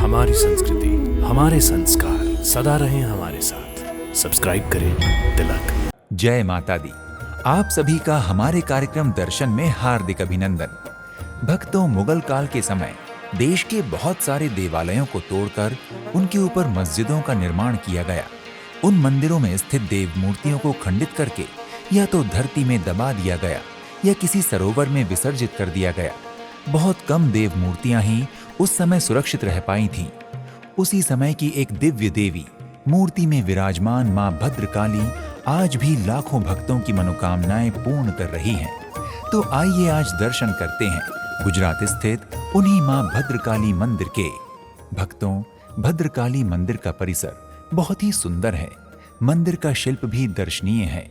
हमारी संस्कृति, हमारे संस्कार सदा रहें हमारे साथ। सब्सक्राइब करें तिलक। जय माता दी। आप सभी का हमारे कार्यक्रम दर्शन में हार्दिक अभिनंदन। भक्तों, मुगल काल के समय देश के बहुत सारे देवालयों को तोड़कर उनके ऊपर मस्जिदों का निर्माण किया गया। उन मंदिरों में स्थित देव मूर्तियों को खंडित करके या तो धरती में दबा दिया गया या किसी सरोवर में विसर्जित कर दिया गया। बहुत कम देव मूर्तियां ही उस समय सुरक्षित रह पाई थीं। उसी समय की एक दिव्य देवी मूर्ति में विराजमान मां भद्रकाली आज भी लाखों भक्तों की मनोकामनाएं पूर्ण कर रही हैं। तो आइए आज दर्शन करते हैं गुजरात स्थित उन्हीं मां भद्रकाली मंदिर के। भक्तों, भद्रकाली मंदिर का परिसर बहुत ही सुंदर है। मंदिर का शिल्प भी दर्शनीय है।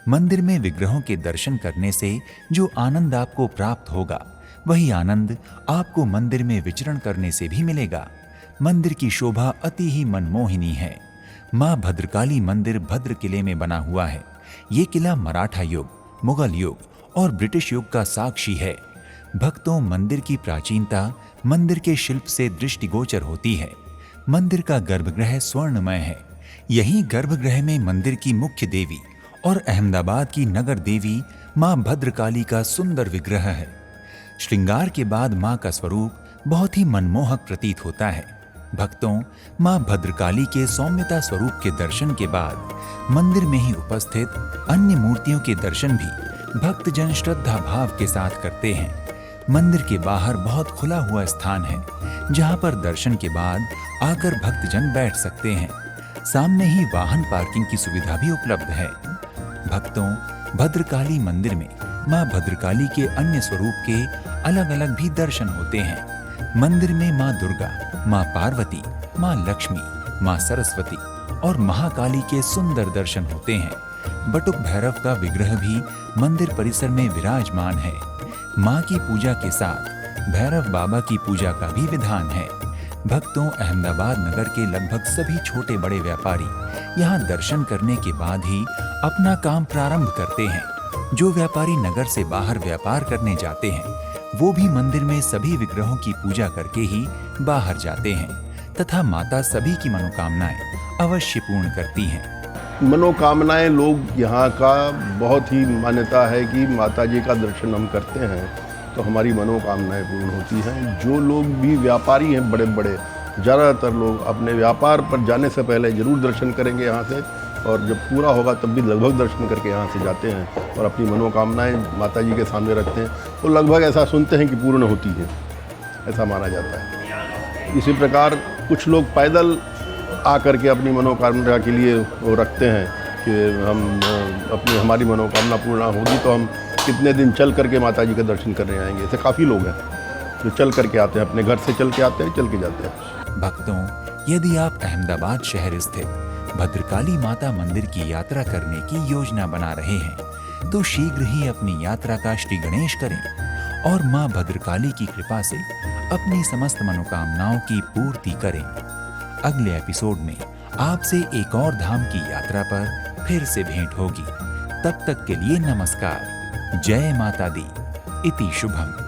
मंदिर में विग्रहों के दर्शन करने से जो आनंद आपको प्राप्त होगा, वही आनंद आपको मंदिर में विचरण करने से भी मिलेगा। मंदिर की शोभा अति ही मनमोहिनी है। मां भद्रकाली मंदिर भद्र किले में बना हुआ है। ये किला मराठा युग, मुगल युग और ब्रिटिश युग का साक्षी है। भक्तों, मंदिर की प्राचीनता मंदिर के शिल्प से दृष्टिगोचर होती है। मंदिर का गर्भगृह स्वर्णमय है। यही गर्भगृह में मंदिर की मुख्य देवी और अहमदाबाद की नगर देवी मां भद्रकाली का सुंदर विग्रह है। श्रृंगार के बाद मां का स्वरूप बहुत ही मनमोहक प्रतीत होता है। भक्तों, मां भद्रकाली के सौम्यता स्वरूप के दर्शन के बाद मंदिर में ही उपस्थित अन्य मूर्तियों के दर्शन भी भक्तजन श्रद्धा भाव के साथ करते हैं। मंदिर के बाहर बहुत खुला हुआ स्थान है, जहां पर दर्शन के बाद आकर भक्तजन बैठ सकते हैं। सामने ही वाहन पार्किंग की सुविधा भी उपलब्ध है। भक्तों, भद्रकाली मंदिर में मां भद्रकाली के अन्य स्वरूप के अलग अलग भी दर्शन होते हैं। मंदिर में मां दुर्गा, मां पार्वती, मां लक्ष्मी, मां सरस्वती और महाकाली के सुंदर दर्शन होते हैं। बटुक भैरव का विग्रह भी मंदिर परिसर में विराजमान है। मां की पूजा के साथ भैरव बाबा की पूजा का भी विधान है। भक्तों, अहमदाबाद नगर के लगभग सभी छोटे बड़े व्यापारी यहाँ दर्शन करने के बाद ही अपना काम प्रारंभ करते हैं। जो व्यापारी नगर से बाहर व्यापार करने जाते हैं, वो भी मंदिर में सभी विग्रहों की पूजा करके ही बाहर जाते हैं तथा माता सभी की मनोकामनाएं अवश्य पूर्ण करती हैं। मनोकामनाएं लोग यहाँ का बहुत ही मान्यता है कि माता जी का दर्शन हम करते हैं तो हमारी मनोकामनाएं पूर्ण होती हैं। जो लोग भी व्यापारी हैं, बड़े बड़े, ज़्यादातर लोग अपने व्यापार पर जाने से पहले ज़रूर दर्शन करेंगे यहाँ से, और जब पूरा होगा तब भी लगभग दर्शन करके यहाँ से जाते हैं और अपनी मनोकामनाएं माता जी के सामने रखते हैं। तो लगभग ऐसा सुनते हैं कि पूर्ण होती है, ऐसा माना जाता है। इसी प्रकार कुछ लोग पैदल आकर के अपनी मनोकामना के लिए वो रखते हैं कि हमारी मनोकामना पूर्ण होगी तो हम कितने दिन चल करके माता जी का दर्शन करने आएंगे। ऐसे काफ़ी लोग हैं जो चल करके आते हैं, अपने घर से चल के आते हैं, चल के जाते हैं। भक्तों, यदि आप अहमदाबाद शहर स्थित भद्रकाली माता मंदिर की यात्रा करने की योजना बना रहे हैं, तो शीघ्र ही अपनी यात्रा का श्री गणेश करें और मां भद्रकाली की कृपा से अपनी समस्त मनोकामनाओं की पूर्ति करें। अगले एपिसोड में आपसे एक और धाम की यात्रा पर फिर से भेंट होगी। तब तक के लिए नमस्कार। जय माता दी। इति शुभम।